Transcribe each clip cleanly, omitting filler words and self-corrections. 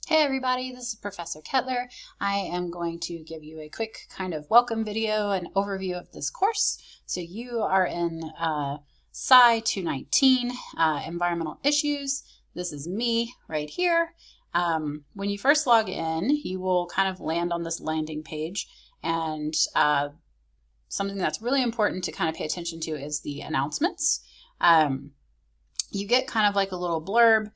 Hey everybody, this is Professor Kettler. I am going to give you a quick kind of welcome video and overview of this course. So you are in SCI 219, Environmental Issues. This is me right here. When you first log in, you will kind of land on this landing page, and something that's really important to kind of pay attention to is the announcements. You get kind of like a little blurb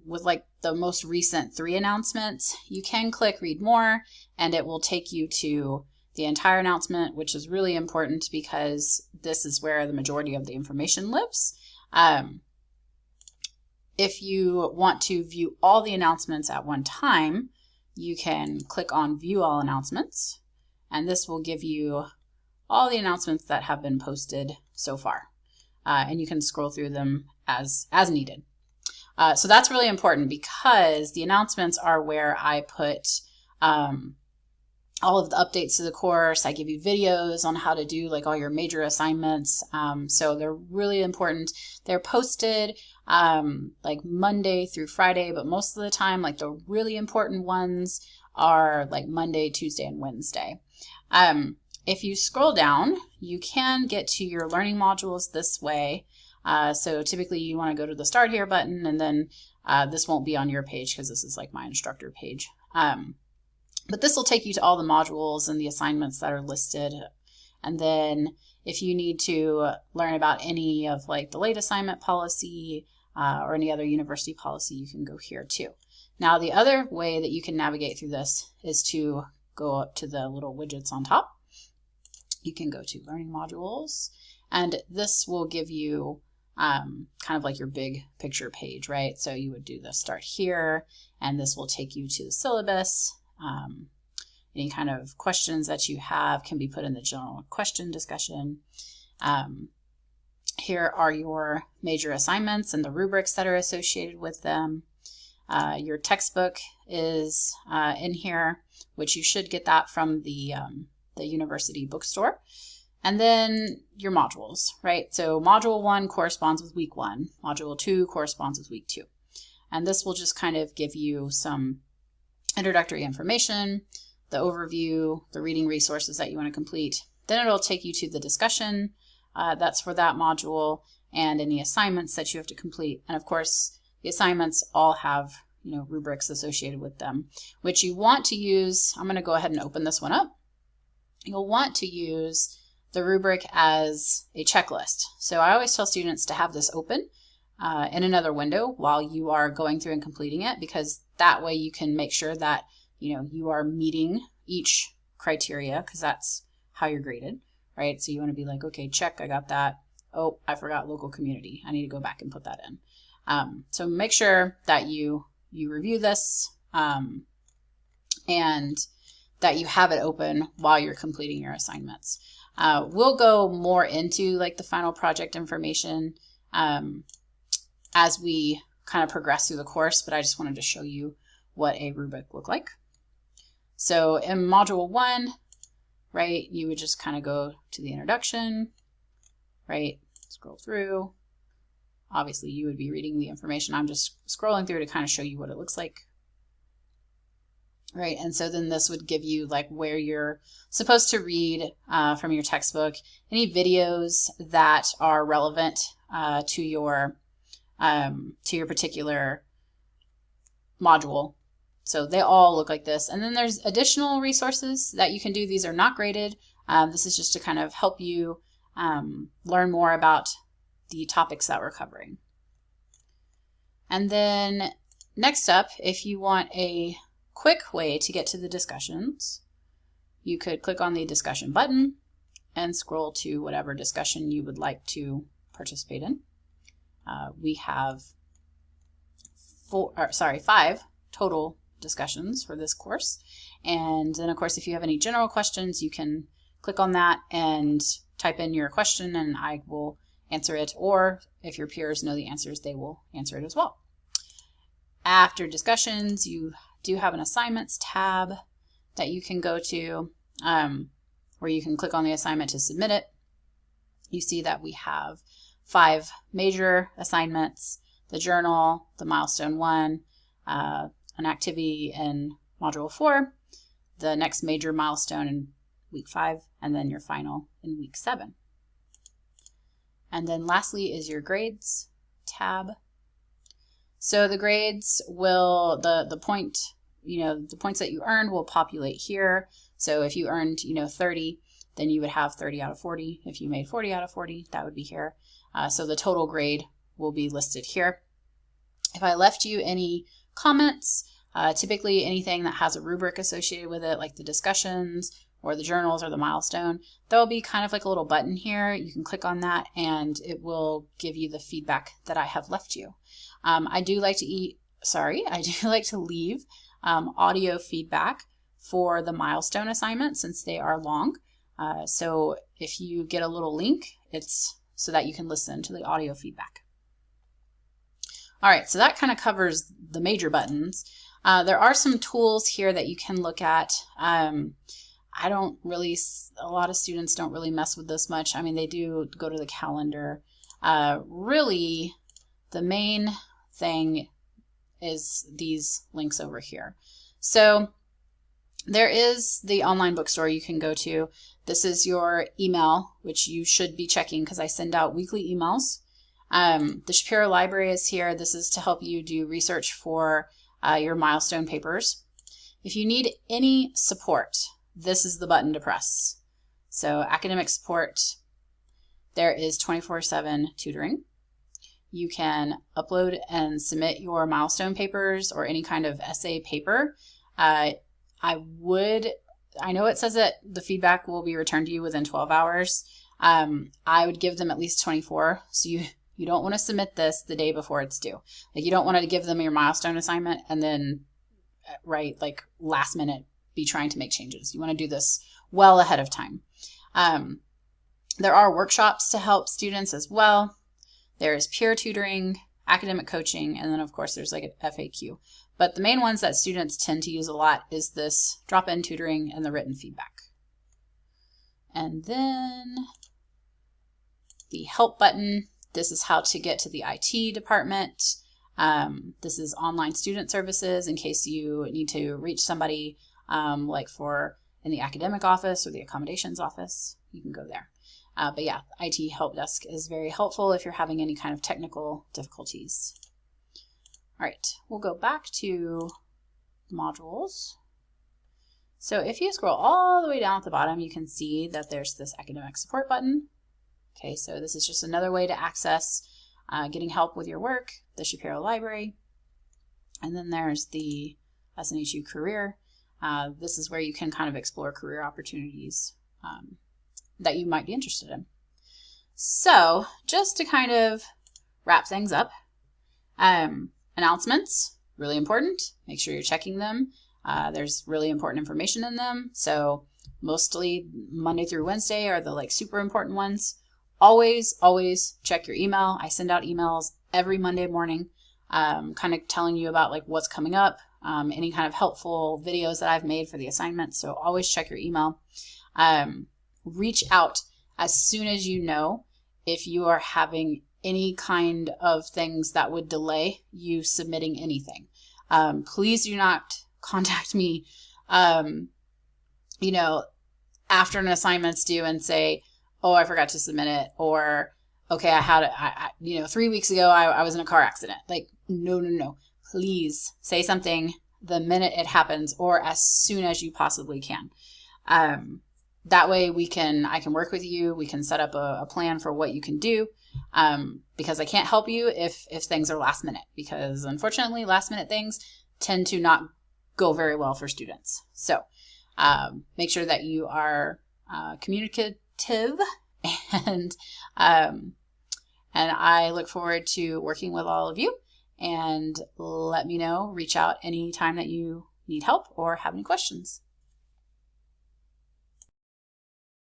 with like the most recent 3 announcements. You can click read more and it will take you to the entire announcement, which is really important because this is where the majority of the information lives. If you want to view all the announcements at one time, you can click on view all announcements, and this will give you all the announcements that have been posted so far. And you can scroll through them as needed. So that's really important because the announcements are where I put all of the updates to the course. I give you videos on how to do like all your major assignments. So they're really important. They're posted like Monday through Friday, but most of the time, like the really important ones are like Monday, Tuesday, and Wednesday. If you scroll down, you can get to your learning modules this way. So typically you want to go to the start here button, and then this won't be on your page because this is like my instructor page. But this will take you to all the modules and the assignments that are listed. And then if you need to learn about any of like the late assignment policy or any other university policy, you can go here too. Now the other way that you can navigate through this is to go up to the little widgets on top. You can go to learning modules, and this will give you kind of like your big picture page, right? So you would do the start here, and this will take you to the syllabus. Any kind of questions that you have can be put in the general question discussion. Here are your major assignments and the rubrics that are associated with them. Your textbook is in here, which you should get that from the university bookstore. And then your modules, right? So module 1 corresponds with week 1. Module 2 corresponds with week 2. And this will just kind of give you some introductory information, the overview, the reading resources that you want to complete. Then it'll take you to the discussion that's for that module, and any assignments that you have to complete. And of course, the assignments all have, rubrics associated with them, which you want to use. I'm going to go ahead and open this one up. You'll want to use the rubric as a checklist. So I always tell students to have this open in another window while you are going through and completing it, because that way you can make sure that you are meeting each criteria, because that's how you're graded, right? So you want to be like, okay, check, I got that. Oh, I forgot local community. I need to go back and put that in. So make sure that you review this and that you have it open while you're completing your assignments. We'll go more into like the final project information as we kind of progress through the course, but I just wanted to show you what a rubric looked like. So in module 1, right, you would just kind of go to the introduction, right, scroll through. Obviously you would be reading the information. I'm just scrolling through to kind of show you what it looks like. Right, and so then this would give you like where you're supposed to read from your textbook, any videos that are relevant to your particular module. So they all look like this. And then there's additional resources that you can do. These are not graded. This is just to kind of help you learn more about the topics that we're covering. And then next up, if you want a quick way to get to the discussions, you could click on the discussion button and scroll to whatever discussion you would like to participate in. We have 5 total discussions for this course. And then of course, if you have any general questions, you can click on that and type in your question and I will answer it. Or if your peers know the answers, they will answer it as well. After discussions, you do have an assignments tab that you can go to where you can click on the assignment to submit it. You see that we have 5 major assignments: the journal, the milestone 1, an activity in Module 4, the next major milestone in week 5, and then your final in week 7. And then lastly is your grades tab. So the grades will, the point, the points that you earned will populate here. So if you earned, 30, then you would have 30 out of 40. If you made 40 out of 40, that would be here. So the total grade will be listed here. If I left you any comments, typically anything that has a rubric associated with it, like the discussions or the journals or the milestone, there'll be kind of like a little button here. You can click on that and it will give you the feedback that I have left you. I do like to leave audio feedback for the milestone assignment since they are long. So if you get a little link, it's so that you can listen to the audio feedback. All right, so that kind of covers the major buttons. There are some tools here that you can look at. A lot of students don't really mess with this much. I mean, they do go to the calendar. Really, the main thing is these links over here. So there is the online bookstore you can go to. This is your email, which you should be checking because I send out weekly emails. The Shapiro Library is here. This is to help you do research for your milestone papers. If you need any support, this is the button to press. So academic support, there is 24/7 tutoring. You can upload and submit your milestone papers or any kind of essay paper. I know it says that the feedback will be returned to you within 12 hours. I would give them at least 24. So you don't want to submit this the day before it's due. Like you don't want to give them your milestone assignment and then last minute be trying to make changes. You want to do this well ahead of time. There are workshops to help students as well. There's peer tutoring, academic coaching, and then of course there's like an FAQ. But the main ones that students tend to use a lot is this drop-in tutoring and the written feedback. And then the help button. This is how to get to the IT department. This is online student services in case you need to reach somebody in the academic office or the accommodations office. You can go there. But yeah, IT help desk is very helpful if you're having any kind of technical difficulties. All right, we'll go back to modules. So if you scroll all the way down at the bottom, you can see that there's this academic support button. Okay, so this is just another way to access getting help with your work, the Shapiro Library. And then there's the SNHU career. This is where you can kind of explore career opportunities that you might be interested in. So just to kind of wrap things up, announcements, really important. Make sure you're checking them. There's really important information in them. So mostly Monday through Wednesday are the super important ones. Always check your email. I send out emails every Monday morning, kind of telling you about what's coming up, any kind of helpful videos that I've made for the assignments. So always check your email. Reach out as soon as you know if you are having any kind of things that would delay you submitting anything. Please do not contact me, after an assignment's due and say, oh, I forgot to submit it, or okay, I had it, 3 weeks ago I was in a car accident. No. Please say something the minute it happens or as soon as you possibly can. That way I can work with you. We can set up a plan for what you can do, because I can't help you if things are last minute, because unfortunately last minute things tend to not go very well for students. So make sure that you are communicative, and I look forward to working with all of you, and let me know, reach out anytime that you need help or have any questions.